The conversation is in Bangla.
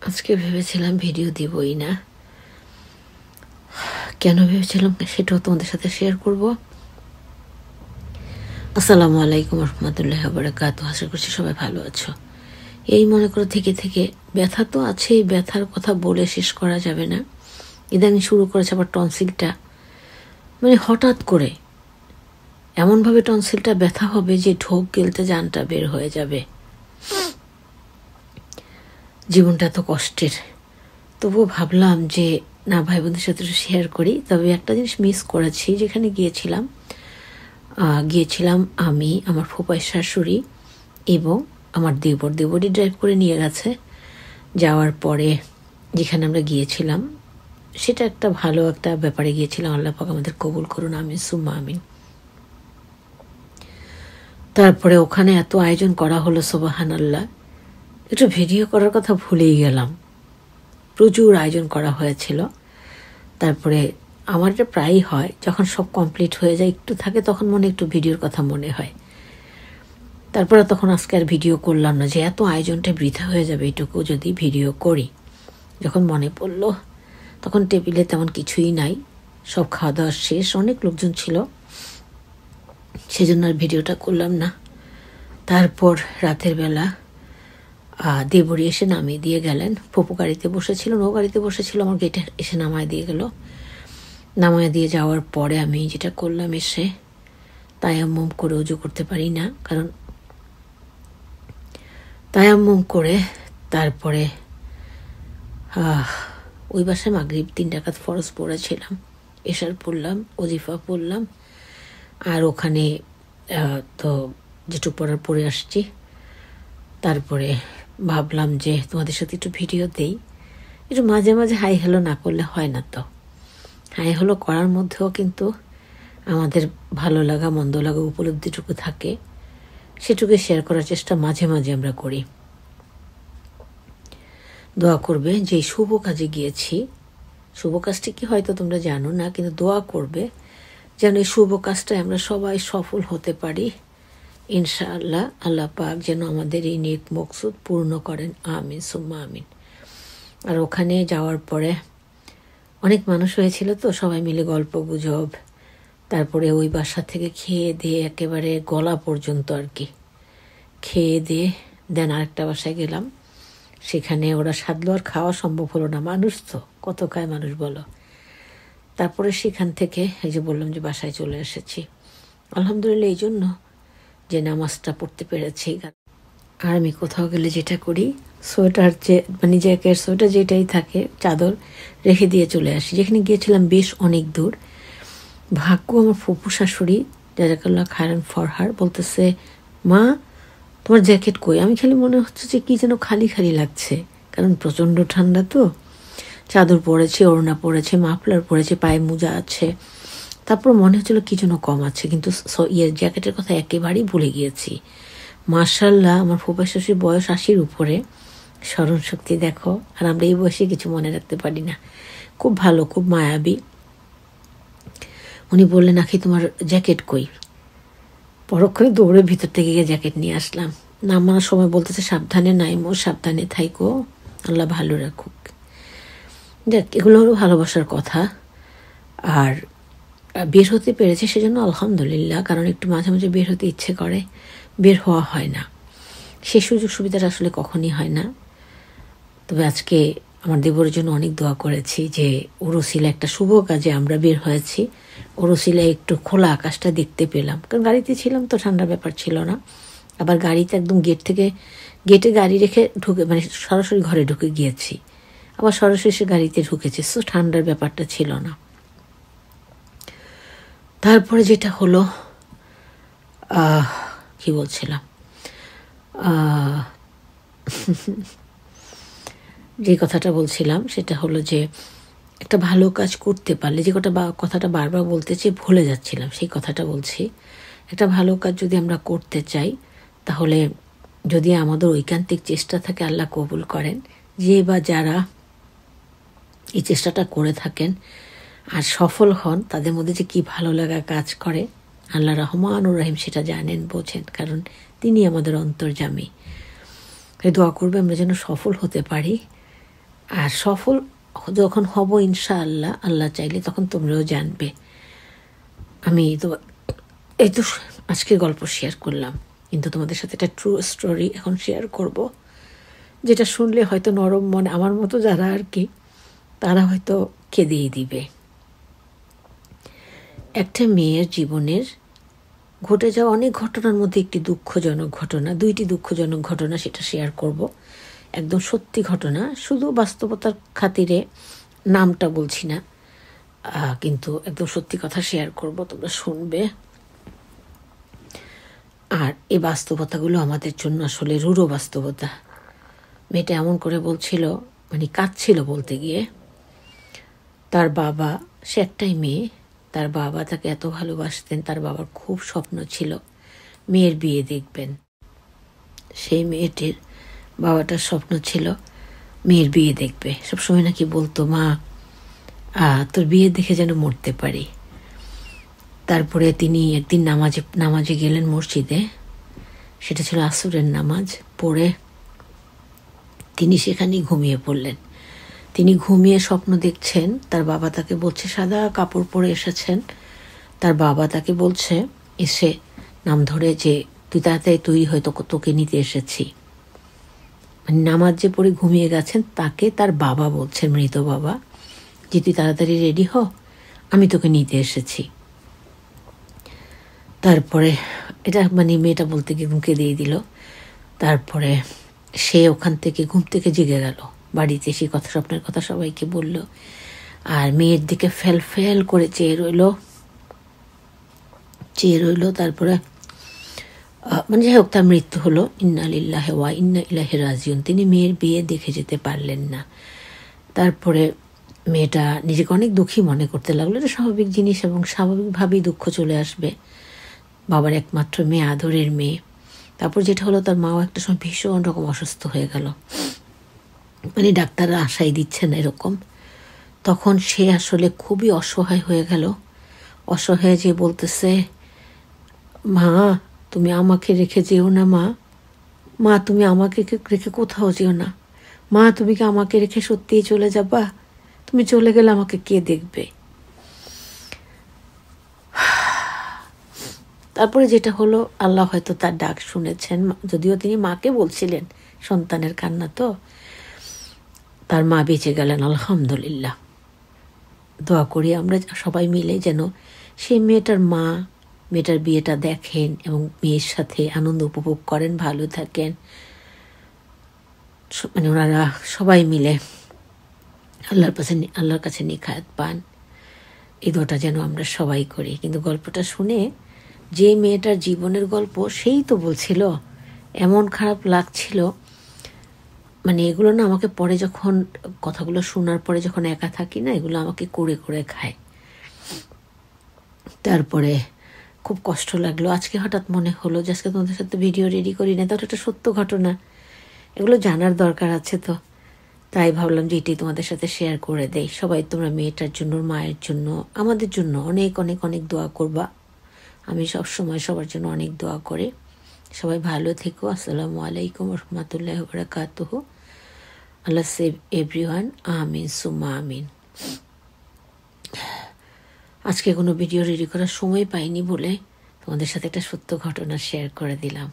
আজকে ভেবেছিলাম ভিডিও দিবই না, কেন ভেবেছিলাম সেটাও তোমাদের সাথে শেয়ার করব। আসসালামু আলাইকুম রহমতুল্লাহি ওয়া বারাকাতুহু। আশা করছি সবাই ভালো আছো। এই মনে করো থেকে থেকে ব্যথা তো আছেই, ব্যথার কথা বলে শেষ করা যাবে না। ইদানিং শুরু করেছে আবার টনসিলটা, মানে হঠাৎ করে এমনভাবে টনসিলটা ব্যথা হবে যে ঢোক গিলতে জানটা বের হয়ে যাবে। জীবনটা তো কষ্টের, তবুও ভাবলাম যে না, ভাই বোনদের সাথে শেয়ার করি। তবে একটা জিনিস মিস করেছি, যেখানে গিয়েছিলাম আমি, আমার ফুফাই শাশুড়ি এবং আমার দেবরই ড্রাইভ করে নিয়ে গেছে। যাওয়ার পরে যেখানে আমরা গিয়েছিলাম সেটা একটা ভালো একটা ব্যাপারে গিয়েছিলাম। আল্লাহ পাক আমাদের কবুল করুন, আমিন সুম্মা আমিন। তারপরে ওখানে এত আয়োজন করা হলো, সুবহানাল্লাহ। একটু ভিডিও করার কথা ভুলেই গেলাম, প্রচুর আয়োজন করা হয়েছিল। তারপরে আমার এটা প্রায়ই হয়, যখন সব কমপ্লিট হয়ে যায় একটু থাকে তখন একটু ভিডিওর কথা মনে হয়। তারপরে তখন আজকে আর ভিডিও করলাম না, যে এত আয়োজনটা বৃথা হয়ে যাবে এটুকু যদি ভিডিও করি। যখন মনে পড়ল তখন টেবিলে তেমন কিছুই নাই, সব খাওয়া দাওয়া শেষ, অনেক লোকজন ছিল, সেজন্য আর ভিডিওটা করলাম না। তারপর রাতের বেলা দেবরি এসে নামিয়ে দিয়ে গেলেন। ফুপু গাড়িতে বসেছিলেন, ও গাড়িতে বসেছিল, আমার গেটে এসে নামায় দিয়ে গেল। নামায় দিয়ে যাওয়ার পরে আমি যেটা করলাম, এসে তায়াম্মুম করে, উজু করতে পারি না কারণ, তায়াম্মুম করে তারপরে ওই বাসায় মাগরিব 3 রাকাত ফরজ পড়েছিলাম, এশার পড়লাম, ওজিফা পড়লাম, আর ওখানে তো যেটুকু পড়ার পড়ে আসছি। তারপরে ভাবলাম যে তোমাদের সাথে একটু ভিডিও দেই। একটু মাঝে মাঝে হাই হ্যালো না করলে হয় না। তো হাই হ্যালো করার মধ্যেও কিন্তু আমাদের ভালো লাগা মন্দ লাগা উপলব্ধিটুকু থাকে, সেটুকু শেয়ার করার চেষ্টা মাঝে মাঝে আমরা করি। দোয়া করবে যে শুভ কাজে গিয়েছি, শুভ কাজটি কি হয়তো তোমরা জানো না, কিন্তু দোয়া করবে যেন এই শুভ কাজটায় আমরা সবাই সফল হতে পারি ইনশাআল্লাহ। আল্লাহ পাক যেন আমাদের এই নেক মকসুদ পূর্ণ করেন, আমিন সুম্মা আমিন। আর ওখানে যাওয়ার পরে অনেক মানুষ হয়েছিল, তো সবাই মিলে গল্প গুজব, তারপরে ওই বাসা থেকে খেয়ে দিয়ে একেবারে গলা পর্যন্ত আর কি খেয়ে দিয়ে দেন আরেকটা বাসায় গেলাম। সেখানে ওরা সাধলো, আর খাওয়া সম্ভব হলো না, মানুষ তো কত খায় মানুষ বলো। তারপরে সেখান থেকে এই যে বললাম যে বাসায় চলে এসেছি, আলহামদুলিল্লাহ, এই জন্য যে নামাজটা পড়তে পেরেছি। আর আমি কোথাও গেলে যেটা করি, সোয়েটার মানে জ্যাকেট সোয়েটার যেটাই থাকে চাদর রেখে দিয়ে চলে আসি। যেখানে গিয়েছিলাম বেশ অনেক দূর, ভাগ্য আমার ফুপু শাশুড়ি জাজাকাল্লাহ খায়রান ফরহার বলতেছে, মা তোমার জ্যাকেট কই? আমি খালি মনে হচ্ছে যে কি যেন খালি খালি লাগছে, কারণ প্রচণ্ড ঠান্ডা তো। চাদর পরেছে, ওড়না পরেছে, মাফলার পরেছে, পায়ে মোজা আছে, তারপর মনে হচ্ছিল কি যেন কম আছে, কিন্তু জ্যাকেটের কথা একেবারেই ভুলে গিয়েছি। মাশাআল্লাহ, আমার ফুপা শাশুড়ির বয়স 80-র উপরে, স্মরণ শক্তি দেখো, আর আমরা এই বয়সে কিছু মনে রাখতে পারি না। খুব ভালো, খুব মায়াবী। উনি বললেন, আখি তোমার জ্যাকেট কই? পরক্ষণে দৌড়ে ভিতর থেকে গিয়ে জ্যাকেট নিয়ে আসলাম। নামানোর সময় বলতেছে, সাবধানে নাইমো, সাবধানে থাইকো, আল্লাহ ভালো রাখুক। দেখ, এগুলো হলো ভালোবাসার কথা। আর বের হতে পেরেছে সেজন্য আলহামদুলিল্লাহ, কারণ একটু মাঝে মাঝে বের হতে ইচ্ছে করে, বের হওয়া হয় না, সে সুযোগ সুবিধাটা আসলে কখনই হয় না। তবে আজকে আমার দেবরের জন্য অনেক দোয়া করেছি যে ওরসিলা একটা শুভ কাজে আমরা বের হয়েছি, ওরসিলা একটু খোলা আকাশটা দেখতে পেলাম, কারণ গাড়িতে ছিলাম তো ঠান্ডার ব্যাপার ছিল না। আবার গাড়িতে একদম গেটে গাড়ি রেখে ঢুকে, মানে সরাসরি ঘরে ঢুকে গিয়েছি, আবার সরাসরি সে গাড়িতে ঢুকেছি, সো ঠান্ডার ব্যাপারটা ছিল না। তারপরে যেটা হলো, কি বলছিলাম, যে কথাটা বলছিলাম সেটা হলো যে একটা ভালো কাজ করতে পারলে, যে কথাটা বারবার বলতে চেয়ে ভুলে যাচ্ছিলাম, সেই কথাটা বলছি। একটা ভালো কাজ যদি আমরা করতে চাই, তাহলে যদি আমাদের ঐকান্তিক চেষ্টা থাকে, আল্লাহ কবুল করেন। যে বা যারা এই চেষ্টাটা করে থাকেন আর সফল হন, তাদের মধ্যে যে কি ভালো লাগা কাজ করে, আল্লাহ রহমানুর রহিম সেটা জানেন, বোঝেন, কারণ তিনি আমাদের অন্তর্যামী। দোয়া করবে আমরা যেন সফল হতে পারি। আর সফল যখন হব ইনশাআল্লাহ, আল্লাহ চাইলে, তখন তোমরাও জানবে। আমি তো এই তো আজকে গল্প শেয়ার করলাম, কিন্তু তোমাদের সাথে একটা ট্রু স্টোরি এখন শেয়ার করব, যেটা শুনলে হয়তো নরম মনে আমার মতো যারা আর কি, তারা হয়তো কেঁদেই দিবে। একটা মেয়ের জীবনের ঘটে যাওয়া অনেক ঘটনার মধ্যে একটি দুঃখজনক ঘটনা, দুইটি দুঃখজনক ঘটনা, সেটা শেয়ার করব। একদম সত্যি ঘটনা, শুধু বাস্তবতার খাতিরে নামটা বলছি না, কিন্তু একদম সত্যি কথা শেয়ার করব, তোমরা শুনবে। আর এই বাস্তবতাগুলো আমাদের জন্য আসলে রূঢ় বাস্তবতা। মেয়েটা এমন করে বলছিল, মানে কাঁদছিল বলতে গিয়ে। তার বাবা, সে একটাই মেয়ে, তার বাবা তাকে এত ভালোবাসতেন, তার বাবার খুব স্বপ্ন ছিল মেয়ের বিয়ে দেখবেন। সেই মেয়েটির বাবাটার স্বপ্ন ছিল মেয়ের বিয়ে দেখবে। সবসময় নাকি বলতো, মা তোর বিয়ে দেখে যেন মরতে পারি। তারপরে তিনি একদিন নামাজে গেলেন মসজিদে, সেটা ছিল আসরের নামাজ পড়ে তিনি সেখানেই ঘুমিয়ে পড়লেন। তিনি ঘুমিয়ে স্বপ্ন দেখছেন, তার বাবা তাকে বলছে, সাদা কাপড় পরে এসেছেন, তার বাবা তাকে বলছে এসে নাম ধরে যে তুই তাড়াতাড়ি তৈরি হয়তো তোকে নিতে এসেছি। নামাজ যে পড়ে ঘুমিয়ে গেছেন তাকে তার বাবা বলছেন, মৃত বাবা, যে তুই তাড়াতাড়ি রেডি হ, আমি তোকে নিতে এসেছি। তারপরে এটা মানে মেয়েটা বলতে গিয়ে কেঁদে দিল। তারপরে সে ওখান থেকে ঘুম থেকে জেগে গেল, বাড়িতে সেই কথা, স্বপ্নের কথা সবাইকে বলল। আর মেয়ের দিকে ফেল করে চেয়ে রইল। তারপরে মানে যাই হোক, তার মৃত্যু হলো। ইন্না লিল্লাহি ওয়া ইন্না ইলাইহি রাজিউন। তিনি মেয়ের বিয়ে দেখে যেতে পারলেন না। তারপরে মেয়েটা নিজেকে অনেক দুঃখী মনে করতে লাগলো। এটা স্বাভাবিক জিনিস এবং স্বাভাবিকভাবেই দুঃখ চলে আসবে। বাবার একমাত্র মেয়ে, আদরের মেয়ে। তারপর যেটা হলো, তার মাও একটা সময় ভীষণ রকম অসুস্থ হয়ে গেল, মানে ডাক্তাররা আশাই দিচ্ছে না এরকম। তখন সে আসলে খুবই অসহায় হয়ে গেল। অসহায় যে বলতেছে, মা তুমি আমাকে রেখে যেও না, মা তুমি আমাকে রেখে কোথাও যেও না, মা তুমি কি আমাকে রেখে সত্যিই চলে যাবা? তুমি চলে গেলে আমাকে কে দেখবে? তারপরে যেটা হলো, আল্লাহ হয়তো তার ডাক শুনেছেন, যদিও তিনি মাকে বলছিলেন, সন্তানের কান্না তো। তার মা বেঁচে গেলেন, আলহামদুলিল্লাহ। দোয়া করি আমরা সবাই মিলে যেন সেই মেয়েটার বিয়েটা দেখেন এবং মেয়ের সাথে আনন্দ উপভোগ করেন, ভালো থাকেন, মানে ওনারা সবাই মিলে আল্লাহর কাছে নিখায়াত পান। এই দোয়াটা যেন আমরা সবাই করি। কিন্তু গল্পটা শুনে যে মেয়েটার জীবনের গল্প, সেই তো বলছিল এমন খারাপ লাগছিল। মানে এগুলো না আমাকে পরে যখন কথাগুলো শোনার পরে যখন একা থাকি না, এগুলো আমাকে করে করে খায়। তারপরে খুব কষ্ট লাগলো। আজকে হঠাৎ মনে হলো যে আজকে তোমাদের সাথে ভিডিও রেডি করি না, তাহলে একটা সত্য ঘটনা, এগুলো জানার দরকার আছে তো। তাই ভাবলাম যে এটাই তোমাদের সাথে শেয়ার করে দেই। সবাই তোমরা মেয়েটার জন্য, মায়ের জন্য, আমাদের জন্য অনেক অনেক অনেক দোয়া করবা। আমি সবসময় সবার জন্য অনেক দোয়া করি। সবাই ভালো থেকো। আসসালামু আলাইকুম রহমতুল্লাহ বারাকাতুহু। আল্লাহ সেভ এভরিওয়ান। আমিন সুম্মা আমিন। আজকে কোনো ভিডিও রেডি করার সময় পাইনি বলে তোমাদের সাথে একটা সত্য ঘটনা শেয়ার করে দিলাম।